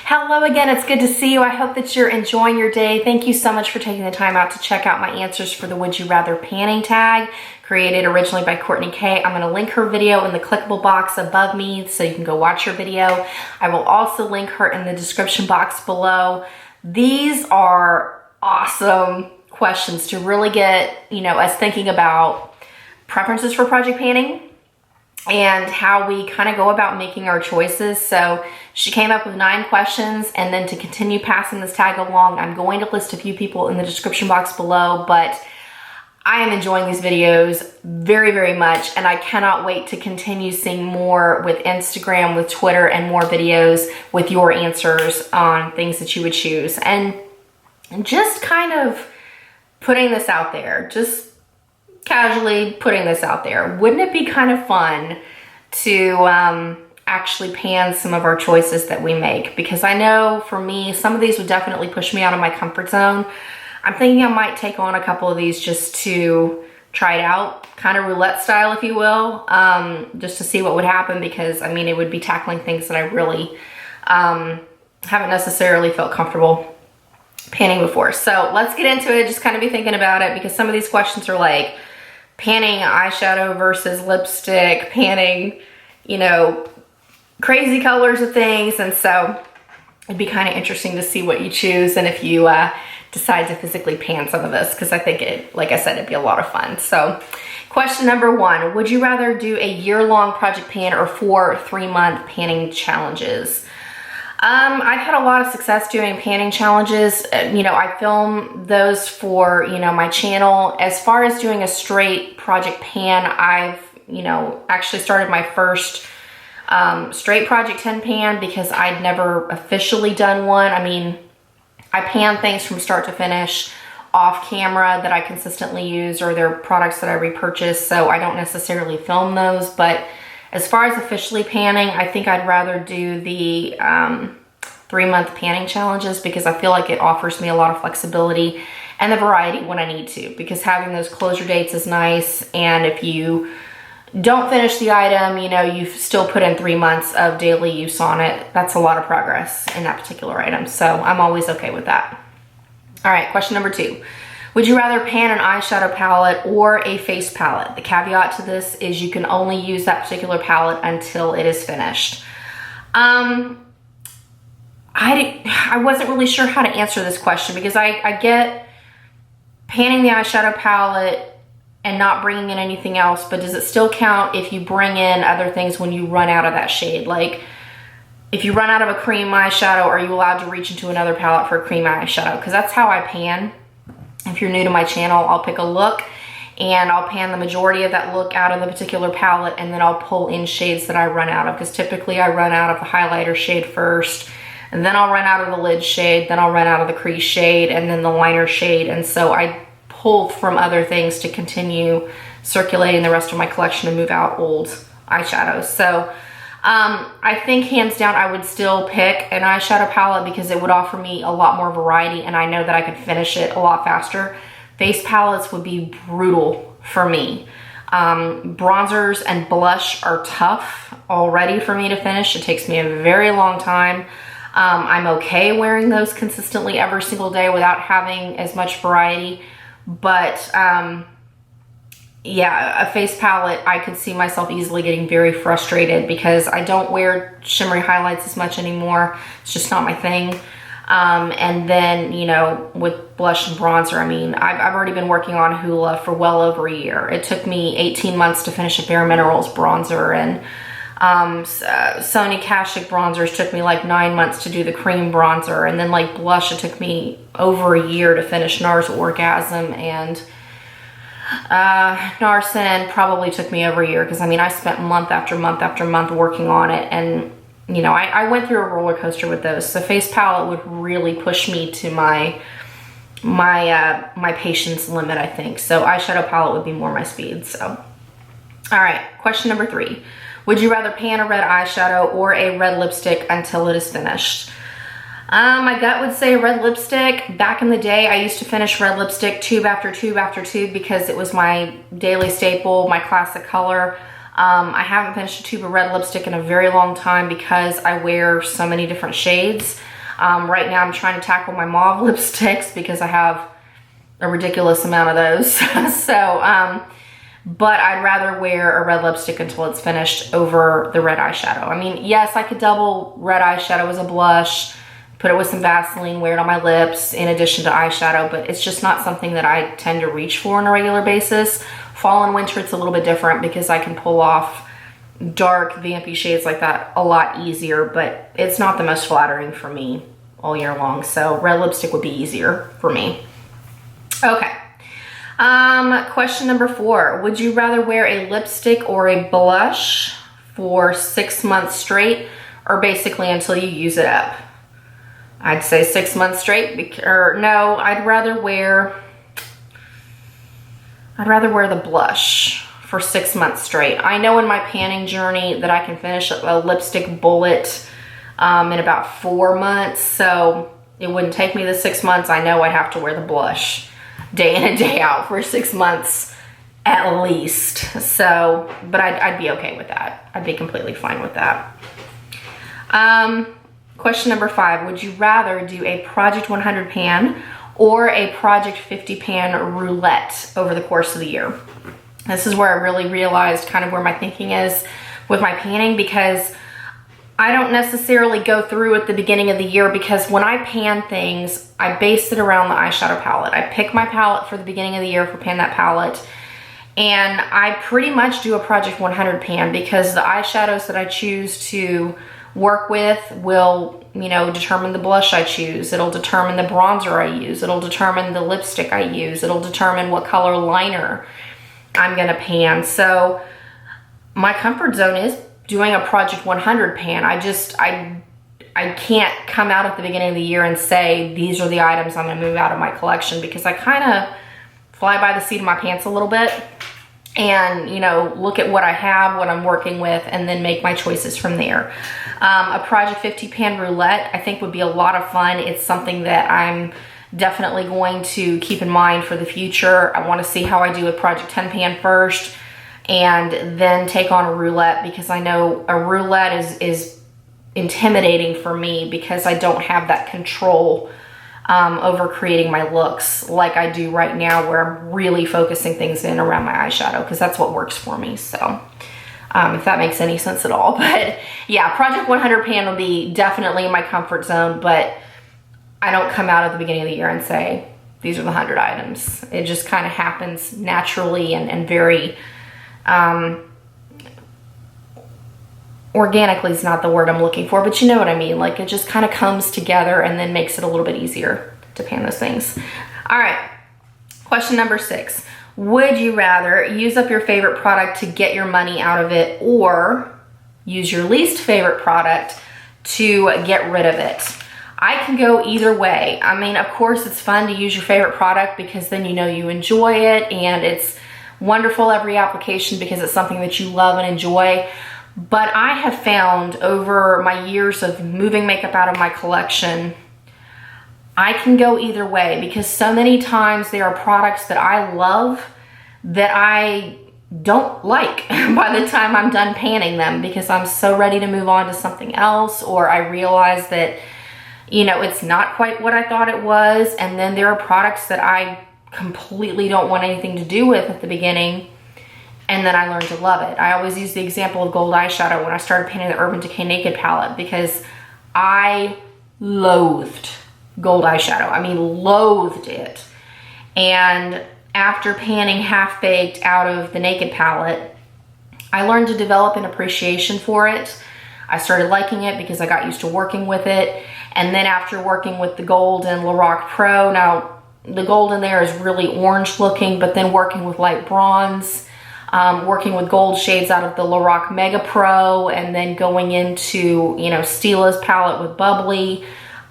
Hello again, it's good to see you. I hope that you're enjoying your day. Thank you so much for taking the time out to check out my answers for the Would You Rather panning tag, created originally by Courtney K. I'm gonna link her video in the clickable box above me so you can go watch her video. I will also link her in the description box below. These are awesome questions to really get, us thinking about preferences for project panning and how we kind of go about making our choices. So she came up with 9 questions, and then to continue passing this tag along, I'm going to list a few people in the description box below, but I am enjoying these videos very, very much, and I cannot wait to continue seeing more with Instagram, with Twitter, and more videos with your answers on things that you would choose. And just kind of putting this out there, just casually putting this out there. Wouldn't it be kind of fun to actually pan some of our choices that we make? Because I know for me, some of these would definitely push me out of my comfort zone. I'm thinking I might take on a couple of these just to try it out, kind of roulette style, if you will, just to see what would happen, because I mean, it would be tackling things that I really haven't necessarily felt comfortable panning before. So let's get into it, just kind of be thinking about it, because some of these questions are like panning eyeshadow versus lipstick, panning, crazy colors of things. And so it'd be kind of interesting to see what you choose and if you decide to physically pan some of this, because I think it, like I said, it'd be a lot of fun. So question number 1, would you rather do a year-long project pan or 4 3-month panning challenges? I've had a lot of success doing panning challenges. I film those for, my channel. As far as doing a straight project pan, I've, actually started my first straight project 10 pan because I'd never officially done one. I mean, I pan things from start to finish off camera that I consistently use, or they're products that I repurchase, so I don't necessarily film those. But as far as officially panning, I think I'd rather do the 3-month panning challenges, because I feel like it offers me a lot of flexibility and the variety when I need to, because having those closure dates is nice. And if you don't finish the item, you've still put in 3 months of daily use on it. That's a lot of progress in that particular item. So I'm always okay with that. All right, question number 2. Would you rather pan an eyeshadow palette or a face palette? The caveat to this is you can only use that particular palette until it is finished. I wasn't really sure how to answer this question, because I get panning the eyeshadow palette and not bringing in anything else, but does it still count if you bring in other things when you run out of that shade? Like, if you run out of a cream eyeshadow, are you allowed to reach into another palette for a cream eyeshadow? Because that's how I pan. If you're new to my channel, I'll pick a look and I'll pan the majority of that look out of the particular palette, and then I'll pull in shades that I run out of, because typically I run out of the highlighter shade first, and then I'll run out of the lid shade, then I'll run out of the crease shade, and then the liner shade. And so I pull from other things to continue circulating the rest of my collection and move out old eyeshadows. So I think hands down I would still pick an eyeshadow palette, because it would offer me a lot more variety, and I know that I could finish it a lot faster. Face palettes would be brutal for me. Bronzers and blush are tough already for me to finish. It takes me a very long time. I'm okay wearing those consistently every single day without having as much variety. But yeah, a face palette, I could see myself easily getting very frustrated, because I don't wear shimmery highlights as much anymore. It's just not my thing. And then, with blush and bronzer, I mean, I've already been working on Hoola for well over a year. It took me 18 months to finish a Bare Minerals bronzer, and Sony Kashuk bronzers took me like 9 months to do the cream bronzer, and then like blush, it took me over a year to finish NARS Orgasm, and Narsen probably took me over a year, because I mean, I spent month after month after month working on it, and I went through a roller coaster with those. So face palette would really push me to my patience limit, I think. So eyeshadow palette would be more my speed. So, all right, question number 3. Would you rather pan a red eyeshadow or a red lipstick until it is finished? My gut would say red lipstick. Back in the day, I used to finish red lipstick tube after tube after tube, because it was my daily staple, my classic color. I haven't finished a tube of red lipstick in a very long time because I wear so many different shades. Right now I'm trying to tackle my mauve lipsticks because I have a ridiculous amount of those. So, but I'd rather wear a red lipstick until it's finished over the red eyeshadow. I mean, yes, I could double red eyeshadow as a blush, put it with some Vaseline, wear it on my lips in addition to eyeshadow, but it's just not something that I tend to reach for on a regular basis. Fall and winter, it's a little bit different because I can pull off dark, vampy shades like that a lot easier, but it's not the most flattering for me all year long. So red lipstick would be easier for me. Okay. Question number 4. Would you rather wear a lipstick or a blush for 6 months straight, or basically until you use it up? I'd say 6 months straight, or no, I'd rather wear the blush for 6 months straight. I know in my panning journey that I can finish a lipstick bullet in about 4 months, so it wouldn't take me the 6 months. I know I'd have to wear the blush day in and day out for 6 months at least. So, but I'd be okay with that. I'd be completely fine with that. Question number 5, would you rather do a Project 100 pan or a Project 50 pan roulette over the course of the year? This is where I really realized kind of where my thinking is with my panning, because I don't necessarily go through at the beginning of the year, because when I pan things, I base it around the eyeshadow palette. I pick my palette for the beginning of the year for Pan That Palette, and I pretty much do a Project 100 pan because the eyeshadows that I choose to work with will, you know, determine the blush I choose. It'll determine the bronzer I use. It'll determine the lipstick I use. It'll determine what color liner I'm gonna pan. So my comfort zone is doing a Project 100 pan. I can't come out at the beginning of the year and say, these are the items I'm gonna move out of my collection, because I kind of fly by the seat of my pants a little bit and, you know, look at what I have, what I'm working with, and then make my choices from there. A Project 50 pan roulette, I think, would be a lot of fun. It's something that I'm definitely going to keep in mind for the future. I want to see how I do a Project 10 pan first and then take on a roulette, because I know a roulette is intimidating for me because I don't have that control over creating my looks like I do right now, where I'm really focusing things in around my eyeshadow, because that's what works for me. So if that makes any sense at all. But yeah, Project 100 pan will be definitely in my comfort zone, but I don't come out at the beginning of the year and say, these are the 100 items. It just kind of happens naturally and very, organically is not the word I'm looking for, but you know what I mean. Like, it just kind of comes together and then makes it a little bit easier to pan those things. All right, question number 6. Would you rather use up your favorite product to get your money out of it, or use your least favorite product to get rid of it? I can go either way. I mean, of course, it's fun to use your favorite product because then you know you enjoy it, and it's wonderful every application because it's something that you love and enjoy. But I have found over my years of moving makeup out of my collection, I can go either way, because so many times there are products that I love that I don't like by the time I'm done panning them, because I'm so ready to move on to something else, or I realize that, you know, it's not quite what I thought it was. And then there are products that I completely don't want anything to do with at the beginning, and then I learned to love it. I always use the example of gold eyeshadow when I started painting the Urban Decay Naked palette, because I loathed gold eyeshadow. I mean, loathed it. And after panning Half Baked out of the Naked palette, I learned to develop an appreciation for it. I started liking it because I got used to working with it. And then after working with the gold in Lorac Pro, now the gold in there is really orange looking, but then working with light bronze, working with gold shades out of the Lorac Mega Pro, and then going into, you know, Stila's palette with Bubbly.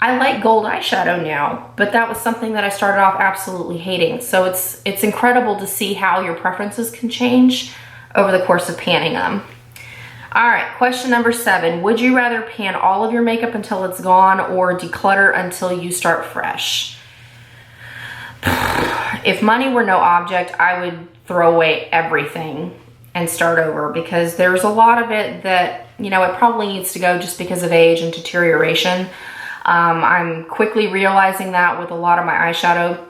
I like gold eyeshadow now, but that was something that I started off absolutely hating. So it's incredible to see how your preferences can change over the course of panning them. All right, question number 7. Would you rather pan all of your makeup until it's gone, or declutter until you start fresh? If money were no object, I would throw away everything and start over, because there's a lot of it that, you know, it probably needs to go just because of age and deterioration. I'm quickly realizing that with a lot of my eyeshadow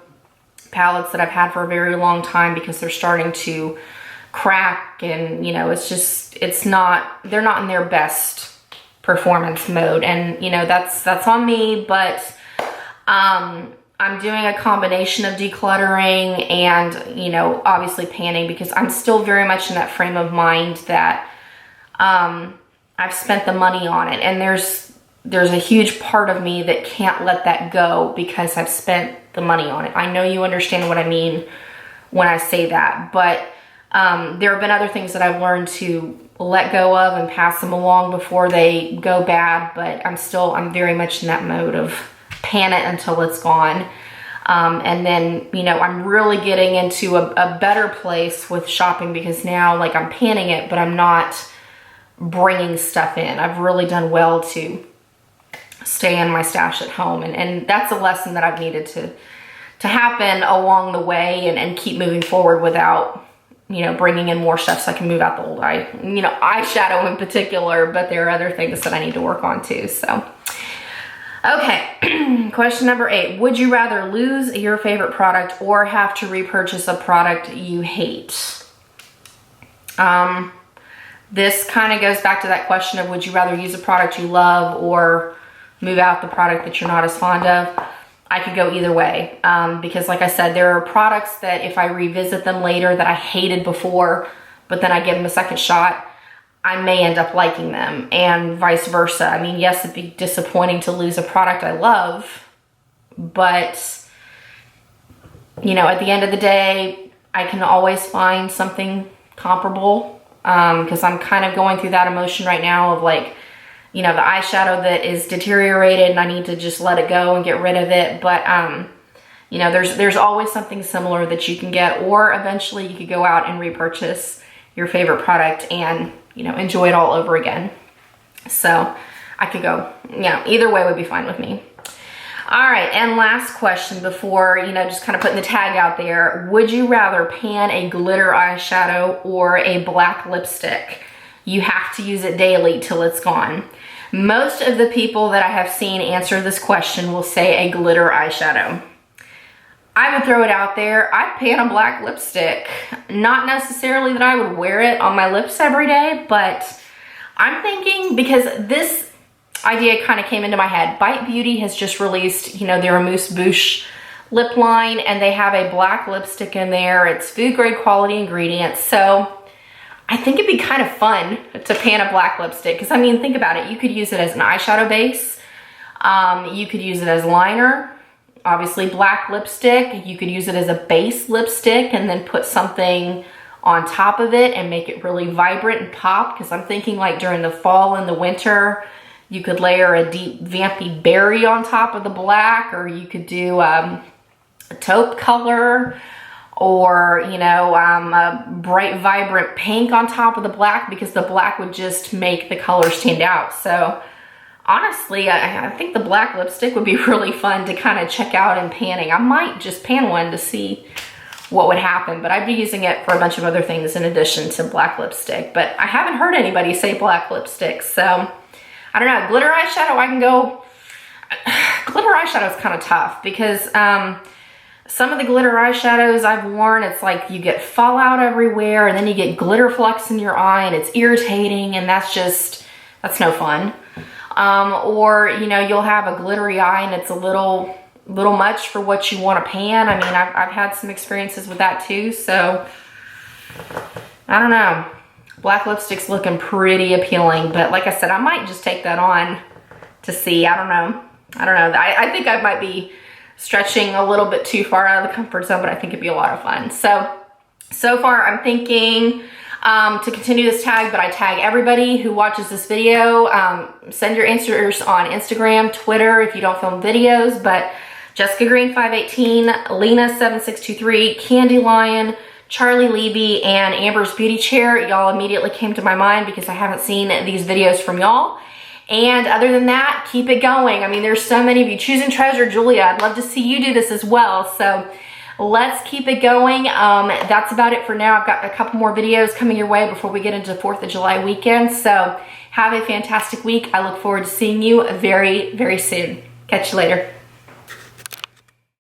palettes that I've had for a very long time, because they're starting to crack, and you know, they're not in their best performance mode, and you know, that's on me. But I'm doing a combination of decluttering and, you know, obviously panning, because I'm still very much in that frame of mind that I've spent the money on it, and there's a huge part of me that can't let that go because I've spent the money on it. I know you understand what I mean when I say that, but there have been other things that I've learned to let go of and pass them along before they go bad, but I'm very much in that mode of pan it until it's gone. And then, you know, I'm really getting into a better place with shopping, because now, like, I'm panning it, but I'm not bringing stuff in. I've really done well to stay in my stash at home, and that's a lesson that I've needed to happen along the way, and keep moving forward without, you know, bringing in more stuff so I can move out the old eyeshadow in particular, but there are other things that I need to work on too, so. Okay, question number 8. Would you rather lose your favorite product or have to repurchase a product you hate? This kind of goes back to that question of, would you rather use a product you love or move out the product that you're not as fond of? I could go either way, because like I said, there are products that if I revisit them later that I hated before, but then I give them a second shot, I may end up liking them, and vice versa. I mean, yes, it'd be disappointing to lose a product I love, but, you know, at the end of the day, I can always find something comparable, because I'm kind of going through that emotion right now of, like, you know, the eyeshadow that is deteriorated and I need to just let it go and get rid of it. But, you know, there's always something similar that you can get, or eventually you could go out and repurchase your favorite product and, you know, enjoy it all over again. So I could go, yeah, either way would be fine with me. All right, and last question before, you know, just kind of putting the tag out there. Would you rather pan a glitter eyeshadow or a black lipstick? You have to use it daily till it's gone. Most of the people that I have seen answer this question will say a glitter eyeshadow. I would throw it out there. I'd pan a black lipstick. Not necessarily that I would wear it on my lips every day, but I'm thinking, because this idea kind of came into my head. Bite Beauty has just released, you know, their Amuse Bouche lip line, and they have a black lipstick in there. It's food grade quality ingredients. So I think it'd be kind of fun to pan a black lipstick, because I mean, think about it. You could use it as an eyeshadow base. You could use it as liner. Obviously black lipstick. You could use it as a base lipstick and then put something on top of it and make it really vibrant and pop, because I'm thinking like during the fall and the winter, you could layer a deep vampy berry on top of the black, or you could do a taupe color, or, you know, a bright vibrant pink on top of the black, because the black would just make the color stand out. So honestly, I think the black lipstick would be really fun to kind of check out in panning. I might just pan one to see what would happen, but I'd be using it for a bunch of other things in addition to black lipstick. But I haven't heard anybody say black lipstick, so I don't know. Glitter eyeshadow, I can go. Glitter eyeshadow is kind of tough, because some of the glitter eyeshadows I've worn, it's like you get fallout everywhere, and then you get glitter flecks in your eye, and it's irritating, and that's no fun. Or, you know, you'll have a glittery eye and it's a little much for what you want to pan. I mean, I've had some experiences with that too, so I don't know. Black lipstick's looking pretty appealing, but like I said, I might just take that on to see. I don't know. I think I might be stretching a little bit too far out of the comfort zone, but I think it'd be a lot of fun. So far I'm thinking to continue this tag, but I tag everybody who watches this video. Send your answers on Instagram, Twitter if you don't film videos, but Jessica Green 518, Lena 7623, Candy Lion, Charlie Levy, and Amber's Beauty Chair. Y'all immediately came to my mind because I haven't seen these videos from y'all. And other than that, keep it going. I mean, there's so many of you. Choosing Treasure, Julia, I'd love to see you do this as well. So let's keep it going. That's about it for now. I've got a couple more videos coming your way before we get into 4th of July weekend. So have a fantastic week. I look forward to seeing you very, very soon. Catch you later.